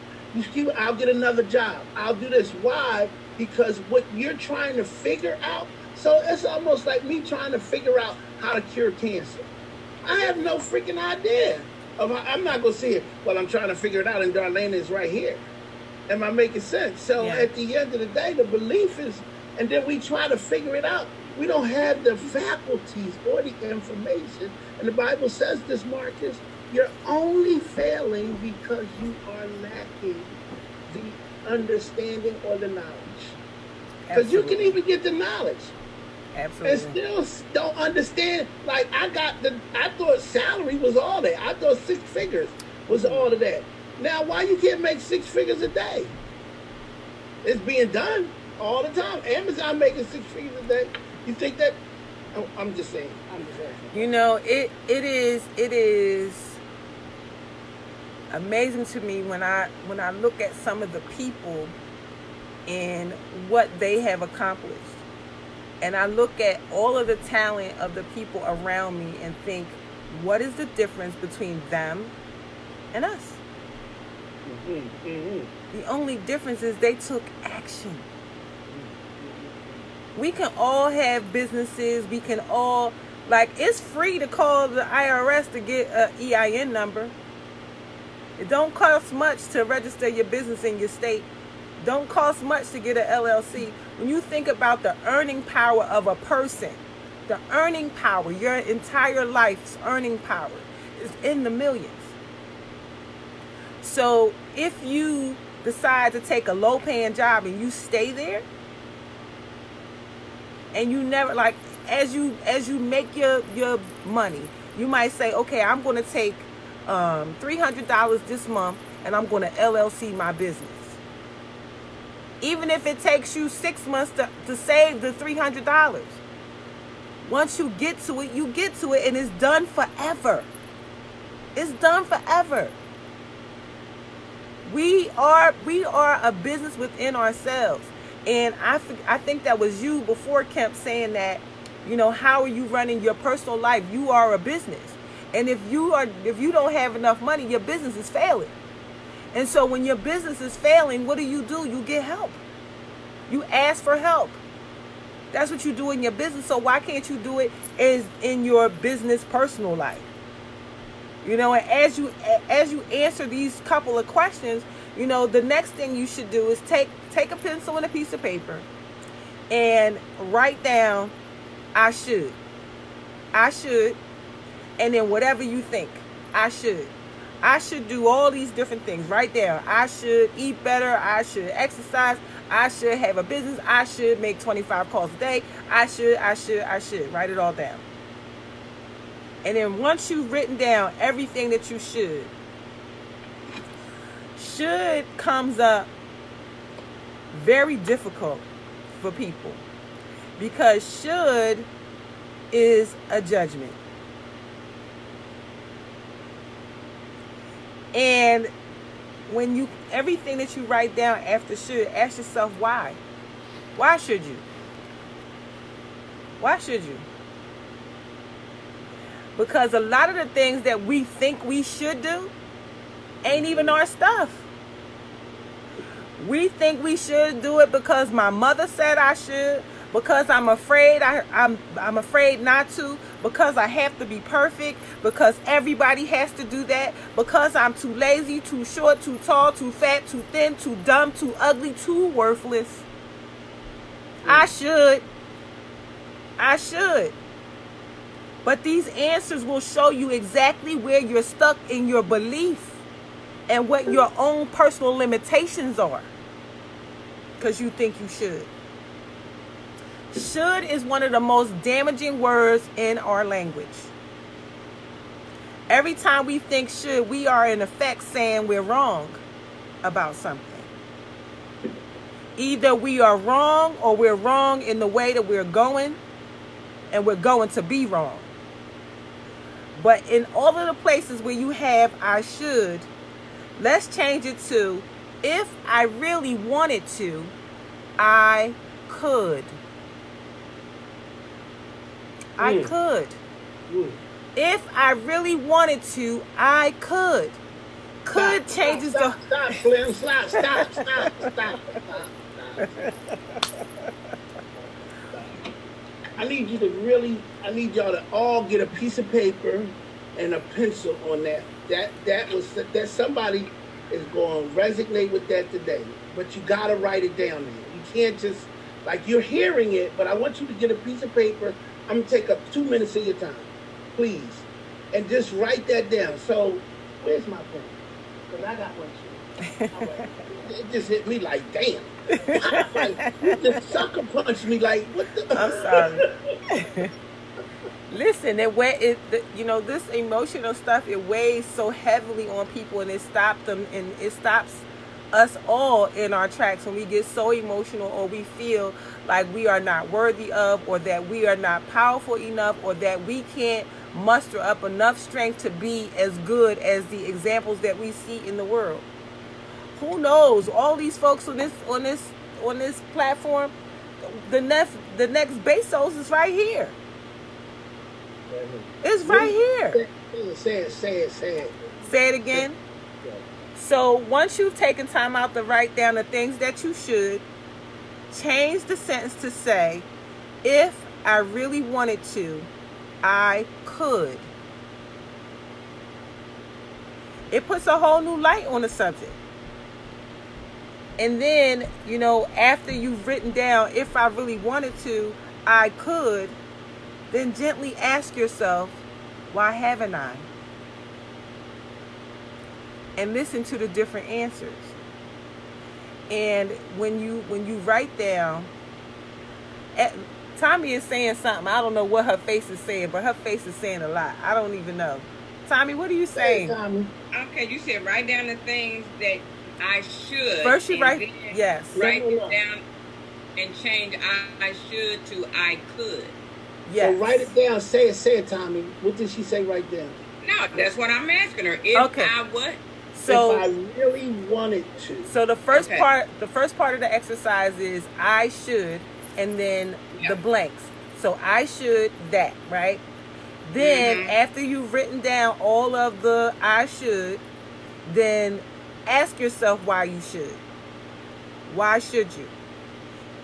I'll get another job. I'll do this. Why? Because what you're trying to figure out, so it's almost like me trying to figure out how to cure cancer. I have no freaking idea. I'm not going to see it. Well, I'm trying to figure it out, and Darlaina is right here. Am I making sense? So At the end of the day, the belief is, and then we try to figure it out. We don't have the faculties or the information. And the Bible says this, Marcus, you're only failing because you are lacking the understanding or the knowledge. Because you can even get the knowledge. Absolutely. And still don't understand. Like, I thought salary was all that. I thought 6 figures was all of that. Now, why you can't make 6 figures a day? It's being done all the time. Amazon making 6 figures a day. You think that? I'm just saying. You know, it is amazing to me when I look at some of the people and what they have accomplished. And I look at all of the talent of the people around me and think, what is the difference between them and us? The only difference is they took action. We can all have businesses. We can all, like, it's free to call the IRS to get an EIN number. It don't cost much to register your business in your state. Don't cost much to get an LLC. When you think about the earning power of a person, the earning power, your entire life's earning power is in the millions. So if you decide to take a low-paying job and you stay there, and you never, like, as you make your money, you might say, okay, I'm going to take $300 this month, and I'm going to LLC my business. Even if it takes you 6 months to save the $300, once you get to it, you get to it, and it's done forever. It's done forever. We are a business within ourselves. And I think that was you before, Kemp, saying that, how are you running your personal life? You are a business. And if you don't have enough money, your business is failing. And so when your business is failing, what do? You get help. You ask for help. That's what you do in your business. So why can't you do it in your business personal life? And as you answer these couple of questions, the next thing you should do is take a pencil and a piece of paper and write down, I should, and then whatever you think, I should do all these different things. Write down, I should eat better, I should exercise, I should have a business, I should make 25 calls a day, I should. Write it all down. And then once you've written down everything that you should comes up very difficult for people, because should is a judgment. And when everything that you write down after should, ask yourself why. Why should you? Why should you? Because a lot of the things that we think we should do ain't even our stuff. We think we should do it because my mother said I should, because I'm afraid I'm afraid not to, because I have to be perfect, because everybody has to do that, because I'm too lazy, too short, too tall, too fat, too thin, too dumb, too ugly, too worthless. I should. But these answers will show you exactly where you're stuck in your belief and what your own personal limitations are, because you think you should. Should is one of the most damaging words in our language. Every time we think should, we are in effect saying we're wrong about something. Either we are wrong or we're wrong in the way that we're going, and we're going to be wrong. But in all of the places where you have I should, let's change it to, if I really wanted to, I could. I could. If I really wanted to, I could. Could changes the... Stop, Slim. Stop. I need y'all to all get a piece of paper and a pencil on that. That somebody is going to resonate with that today. But you got to write it down there. You can't just, you're hearing it, but I want you to get a piece of paper. I'm going to take up 2 minutes of your time, please. And just write that down. So, where's my pen? Because I got one too. Right. It just hit me like, damn. You just sucker punched me like, what the? I'm sorry. Listen, this emotional stuff, it weighs so heavily on people, and it stops them, and it stops us all in our tracks when we get so emotional, or we feel like we are not worthy of, or that we are not powerful enough, or that we can't muster up enough strength to be as good as the examples that we see in the world. Who knows? All these folks on this platform, the next Bezos is right here. It's right here. Say it. Say it again. So once you've taken time out to write down the things that you should, change the sentence to say, if I really wanted to, I could. It puts a whole new light on the subject. And then, after you've written down, if I really wanted to, I could, then gently ask yourself, why haven't I? And listen to the different answers. And when you write down, Tommy is saying something. I don't know what her face is saying, but her face is saying a lot. I don't even know. Tommy, what are you saying? Hey, Tommy. Okay, you said write down the things that I should. First you write, yes. Write it down and change I should to I could. Yes. So write it down. Say it, Tommy. What did she say right there? No, that's what I'm asking her. If I what? So if I really wanted to. So the first part of the exercise is I should, and then the blanks. So I should that, right? Then after you've written down all of the I should, then ask yourself why you should. Why should you?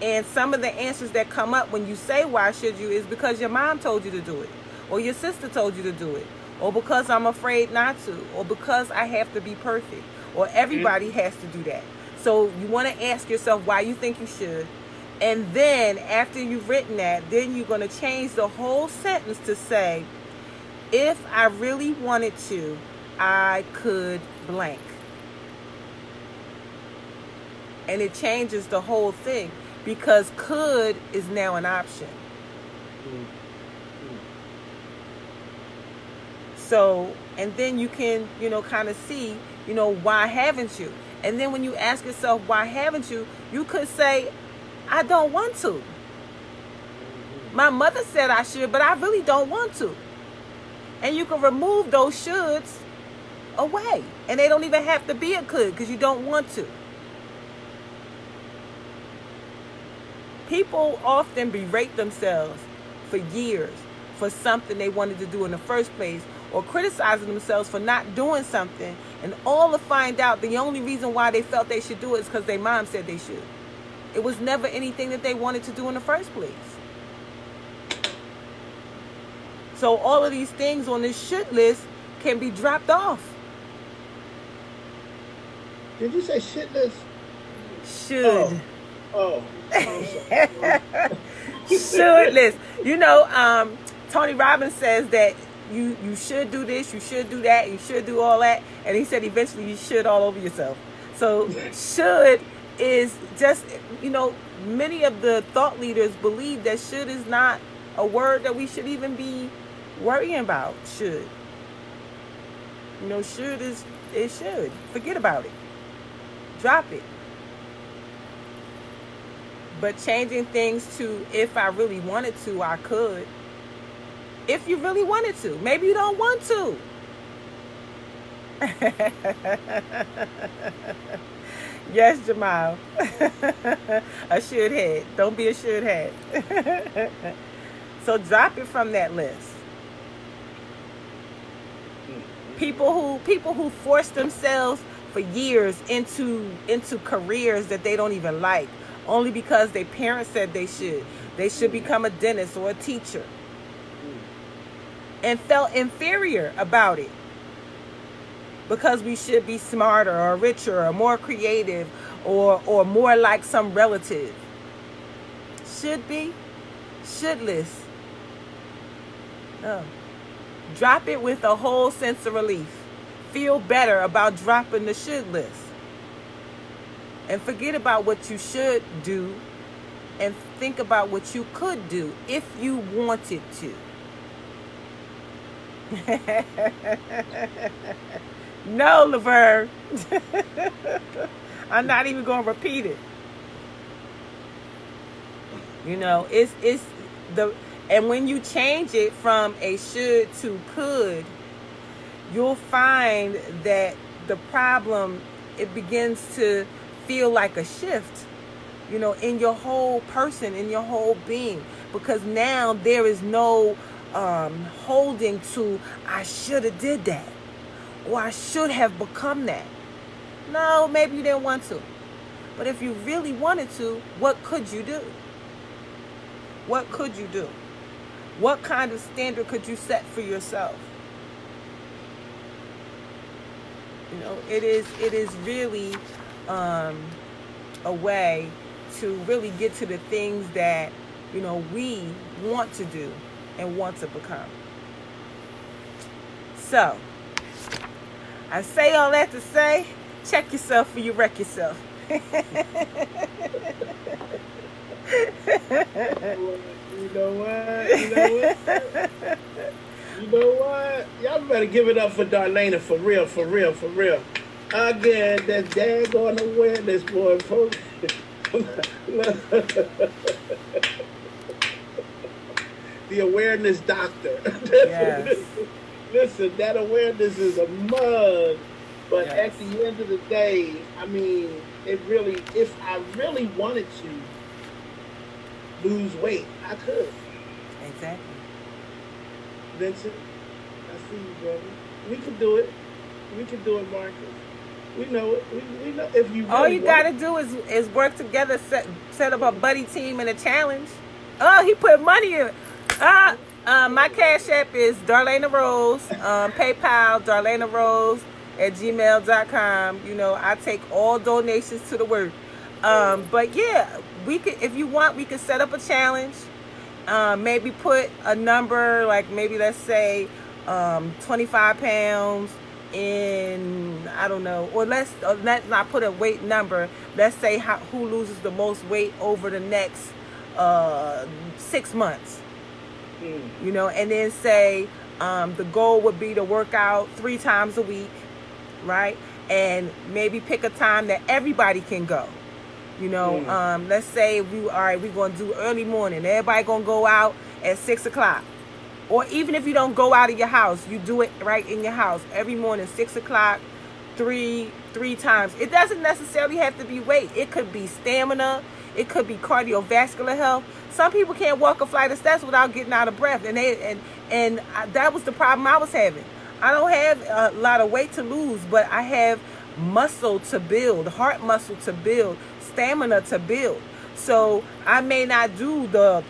And some of the answers that come up when you say why should you is because your mom told you to do it, or your sister told you to do it, or because I'm afraid not to, or because I have to be perfect, or everybody has to do that. So you want to ask yourself why you think you should. And then after you've written that, then you're going to change the whole sentence to say, if I really wanted to, I could blank. And it changes the whole thing because could is now an option. So, and then you can, kind of see, why haven't you? And then when you ask yourself, why haven't you? You could say, I don't want to. My mother said I should, but I really don't want to. And you can remove those shoulds away. And they don't even have to be a could because you don't want to. People often berate themselves for years for something they wanted to do in the first place, or criticizing themselves for not doing something, and all to find out the only reason why they felt they should do it is because their mom said they should. It was never anything that they wanted to do in the first place. So all of these things on this should list can be dropped off. Did you say shit list? Should. Oh. Should list. Tony Robbins says that you should do this, you should do that, you should do all that. And he said eventually you should all over yourself. So should is just, many of the thought leaders believe that should is not a word that we should even be worrying about. Should. Should is, it should. Forget about it. Drop it. But changing things to if I really wanted to, I could. If you really wanted to. Maybe you don't want to. Yes, Jamal. A should head. Don't be a should head. So drop it from that list. People who force themselves for years into careers that they don't even like, only because their parents said they should. They should become a dentist or a teacher. And felt inferior about it. Because we should be smarter or richer or more creative or more like some relative. Should be. Should list. No. Drop it with a whole sense of relief. Feel better about dropping the should list. And forget about what you should do and think about what you could do if you wanted to. No, Laverne. I'm not even going to repeat it. It's the, and when you change it from a should to could, you'll find that the problem, it begins to feel like a shift, in your whole person, in your whole being, because now there is no holding to, I should have did that, or I should have become that. No, maybe you didn't want to. But if you really wanted to, what could you do? What could you do? What kind of standard could you set for yourself? It is really a way to really get to the things that, we want to do and want to become. So, I say all that to say, check yourself before you wreck yourself. You know what? You know what? You know what? Y'all better give it up for Darlaina, for real, for real, for real. Again, that daggone awareness, boy, folks. The awareness doctor. Yes. Listen, that awareness is a mug. But Yes. at the end of the day, I mean, it really, if I really wanted to lose weight, I could. Exactly. Vincent, I see you, brother. We could do it. We could do it, Marcus. We know it. We know if you. Really All you gotta want do is work together, set up a buddy team and a challenge. Oh, he put money in. My Cash App is Darlaina Rose. PayPal DarlainaRose@gmail.com. You know, I take all donations to the work. But yeah, we could, if you want, we could set up a challenge. Maybe put a number, like maybe let's say 25 pounds in, I don't know, or let's not put a weight number. Let's say who loses the most weight over the next 6 months. You know, and then say the goal would be to work out 3 times a week, right? And maybe pick a time that everybody can go. You know, let's say we're going to do early morning. Everybody going to go out at 6 o'clock. Or even if you don't go out of your house, you do it right in your house. Every morning, 6 o'clock, three times. It doesn't necessarily have to be weight. It could be stamina. It could be cardiovascular health. Some people can't walk a flight of steps without getting out of breath. And that was the problem I was having. I don't have a lot of weight to lose, but I have muscle to build, heart muscle to build, stamina to build. So I may not do the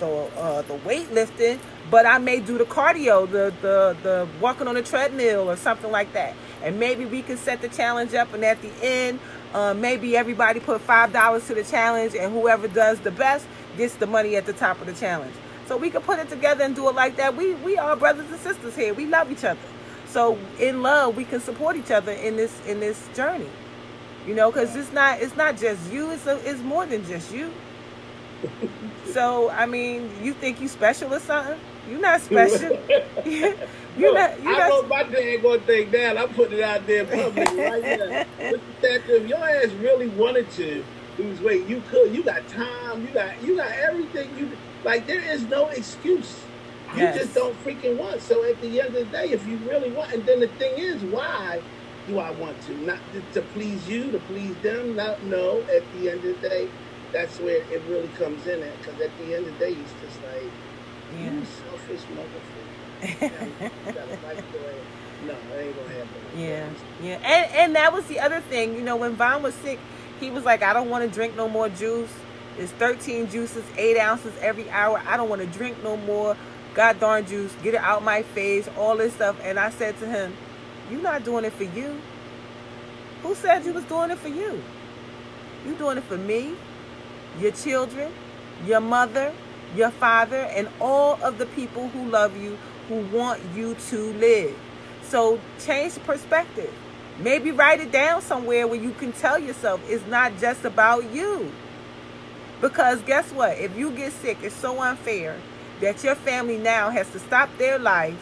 weightlifting, but I may do the cardio, the walking on the treadmill or something like that. And maybe we can set the challenge up, and at the end, maybe everybody put $5 to the challenge, and whoever does the best gets the money at the top of the challenge. So we can put it together and do it like that. We are brothers and sisters here. We love each other. So in love, we can support each other in this journey. You know, because it's not just you. It's more than just you. So I mean, you think you special or something? You're not special. I wrote my daggone thing down. I'm putting it out there in public right now. But if your ass really wanted to lose weight, you could. You got time. You got everything. Like, there is no excuse. You just don't freaking want. So at the end of the day, if you really want, and then the thing is, why do I want to? Not to please you, to please them. No. At the end of the day, that's where it really comes in at. Because at the end of the day, it's just like, you selfish motherfucker. No, it ain't gonna happen. Yeah. And that was the other thing. You know, when Von was sick, he was like, I don't want to drink no more juice. It's 13 juices, 8 ounces every hour. I don't want to drink no more. God darn juice. Get it out my face. All this stuff. And I said to him, you're not doing it for you. Who said you was doing it for you? You doing it for me, your children, your mother, your father, and all of the people who love you, who want you to live. So change the perspective. Maybe write it down somewhere where you can tell yourself it's not just about you. Because guess what? If you get sick, it's so unfair that your family now has to stop their life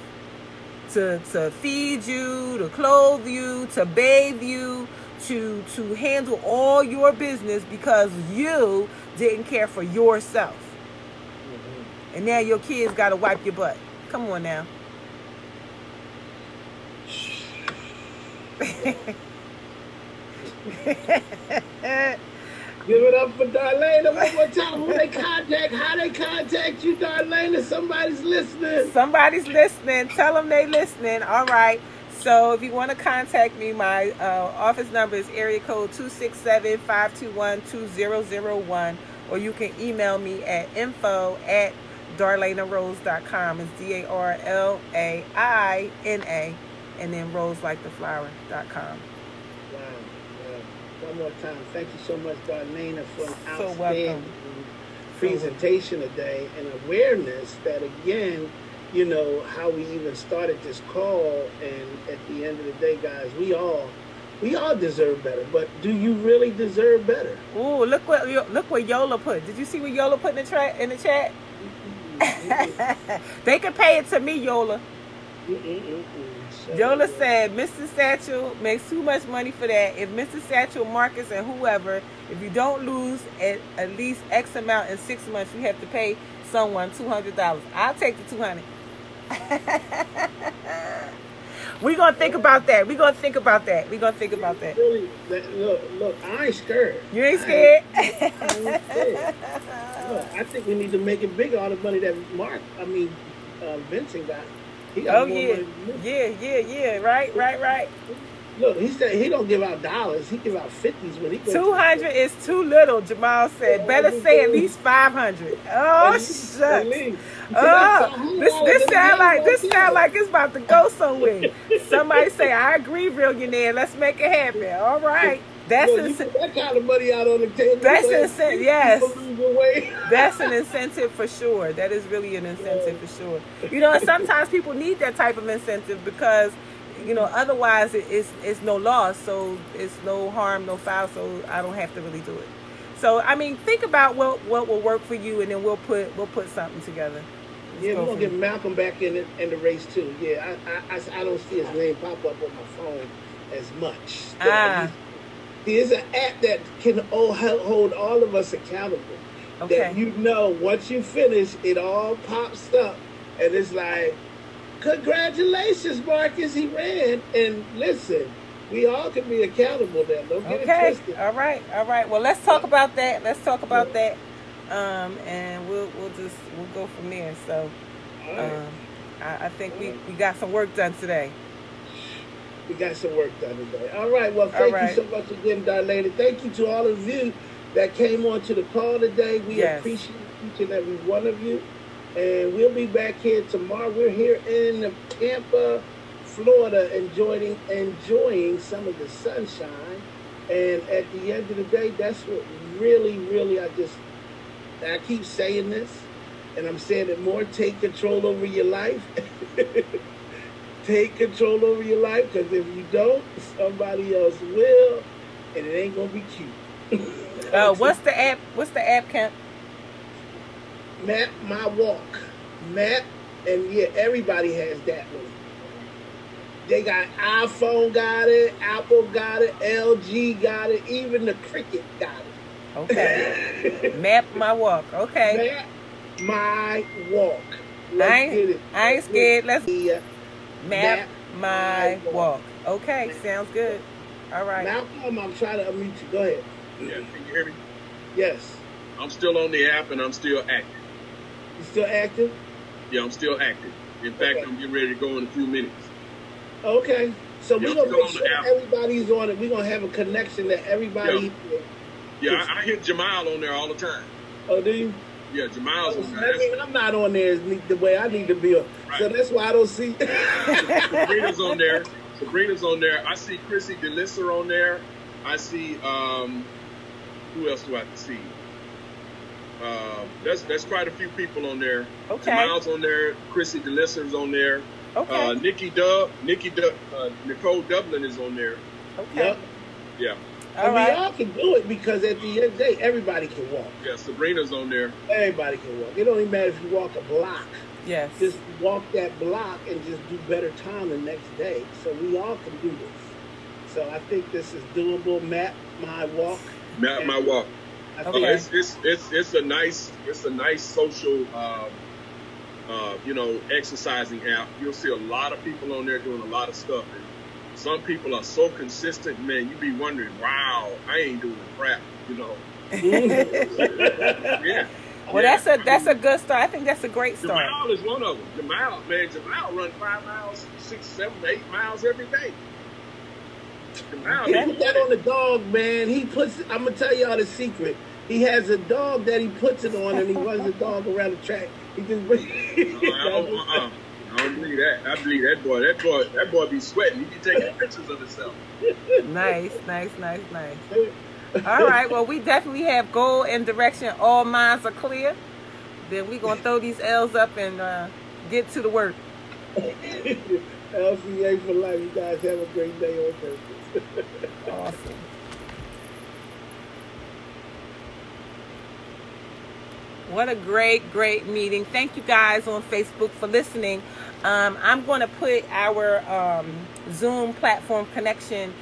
to feed you, to clothe you, to bathe you, to handle all your business because you didn't care for yourself. And now your kids got to wipe your butt. Come on now. Give it up for Darlaina one more time. How they contact you, Darlaina? Somebody's listening. Somebody's listening. Tell them they listening. All right. So if you want to contact me, my office number is area code 267-521-2001. Or you can email me at info@darlainarose.com. It's DARLAINA, and then rose like the flower.com. One more time, thank you so much, Darlaina, for an outstanding welcome. presentation today, and awareness that, again, you know, how we even started this call, and at the end of the day, guys, we all deserve better, but do you really deserve better? Ooh, look what Yola put. Did you see what Yola put in the chat? They can pay it to me, Yola. Yola said, Mr. Satchel makes too much money for that. If Mr. Satchel, Marcus, and whoever, if you don't lose at least X amount in 6 months, you have to pay someone $200. I'll take the $200. We're going to think about that. We're going to think about that. We're going to think about that. Really, look, I ain't scared. You ain't scared? I ain't scared. Look, I think we need to make it bigger, all the money that Vincent got. He got more money than me. Yeah. Right. Look, he said he don't give out dollars. He give out 50s when he goes. 200 is too little, Jamal said. Better say at least 500. Oh, shucks. Oh, this sound like it's about to go somewhere. Somebody say, I agree, Billionaire. Let's make it happen. All right. That's that kind of money out on the table. That's incentive. Yes, that's an incentive for sure. That is really an incentive for sure. You know, and sometimes people need that type of incentive because, you know, otherwise it's no loss. So it's no harm, no foul. So I don't have to really do it. So I mean, think about what will work for you, and then we'll put something together. We're gonna get Malcolm back in the race too. Yeah, I don't see his name pop up on my phone as much. There's an app that can hold all of us accountable. Okay. That you know, once you finish, it all pops up, and it's like, congratulations, Marcus, he ran. And listen, we all can be accountable there. Don't get it twisted. All right. Well, let's talk about that. And we'll go from there. So, I think we got some work done today. We got some work done today. All right. Well, thank you so much again, Darlaina. Thank you to all of you that came on to the call today. We appreciate each and every one of you. And we'll be back here tomorrow. We're here in Tampa, Florida, enjoying some of the sunshine. And at the end of the day, that's what really, I keep saying this, and I'm saying it more, take control over your life. Take control over your life, because if you don't, somebody else will, and it ain't gonna be cute. What's the app? Kemp? Map My Walk. Map, and everybody has that one. They got iPhone got it, Apple got it, LG got it, even the Cricket got it. Okay. Map My Walk. Okay. Map My Walk. I ain't scared. Let's Map My Walk. Okay, sounds good. All right. Malcolm, I'm trying to unmute you. Go ahead. Yeah, can you hear me? Yes. I'm still on the app and I'm still active. You still active? Yeah, I'm still active. In fact, I'm getting ready to go in a few minutes. Okay. So we're going to make sure everybody's on it. We're going to have a connection that everybody... Yeah, I hit Jamal on there all the time. Oh, do you? Yeah, Jamal's on there. I mean, I'm not on there the way I need to be. Right. So that's why I don't see... Sabrina's on there. I see Chrissy DeLisser on there. I see... who else do I see? There's quite a few people on there. Okay. Jamal's on there. Chrissy DeLisser's on there. Okay. Nicole Dublin is on there. Okay. Yep. Yeah. And we all can do it, because at the end of the day, everybody can walk. Yeah, Sabrina's on there. Everybody can walk. It don't even matter if you walk a block. Yes. Just walk that block and just do better time the next day. So we all can do this. So I think this is doable. Map My Walk. Map My Walk. Okay. It's a nice social exercising app. You'll see a lot of people on there doing a lot of stuff. And some people are so consistent, man, you be wondering, wow, I ain't doing crap, Yeah. Well, that's a good start. I think that's a great start. Jamal is one of them. Jamal run 5 miles, 6, 7, 8 miles every day. Jamal, he put that on the dog, man. I'm going to tell y'all the secret. He has a dog that he puts it on, and he runs the dog around the track. He just I don't believe that. I believe that boy. That boy be sweating. He be taking pictures of himself. Nice. All right. Well, we definitely have goal and direction. All minds are clear. Then we're going to throw these L's up and get to the work. LCA for life. You guys have a great day on purpose. Awesome. What a great, great meeting. Thank you guys on Facebook for listening. I'm going to put our Zoom platform connection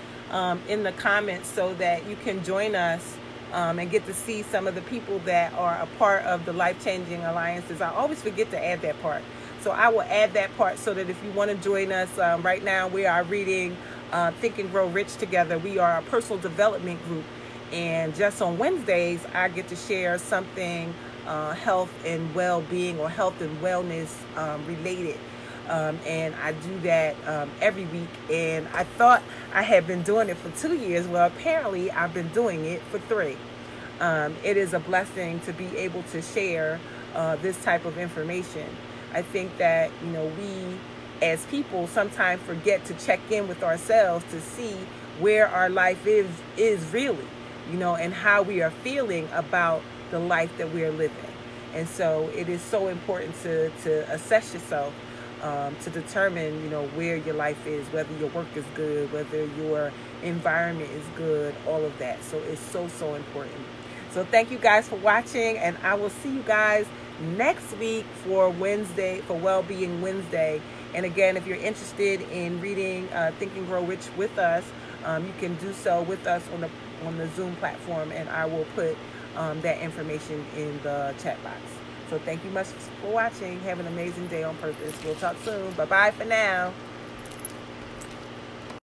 in the comments so that you can join us and get to see some of the people that are a part of the Life-Changing Alliances. I always forget to add that part. So I will add that part so that if you want to join us, right now we are reading Think and Grow Rich together. We are a personal development group. And just on Wednesdays, I get to share something health and well-being or health and wellness related. And I do that every week. And I thought I had been doing it for 2 years. Well, apparently I've been doing it for 3. It is a blessing to be able to share this type of information. I think that, you know, we as people sometimes forget to check in with ourselves to see where our life is really, you know, and how we are feeling about the life that we are living. And so it is so important to assess yourself, to determine, you know, where your life is, whether your work is good, whether your environment is good, all of that. So it's so, so important. So thank you guys for watching, and I will see you guys next week for Wednesday, for Wellbeing Wednesday. And again, if you're interested in reading Think and Grow Rich with us, you can do so with us on the Zoom platform, and I will put that information in the chat box. So thank you much for watching. Have an amazing day on purpose. We'll talk soon. Bye-bye for now.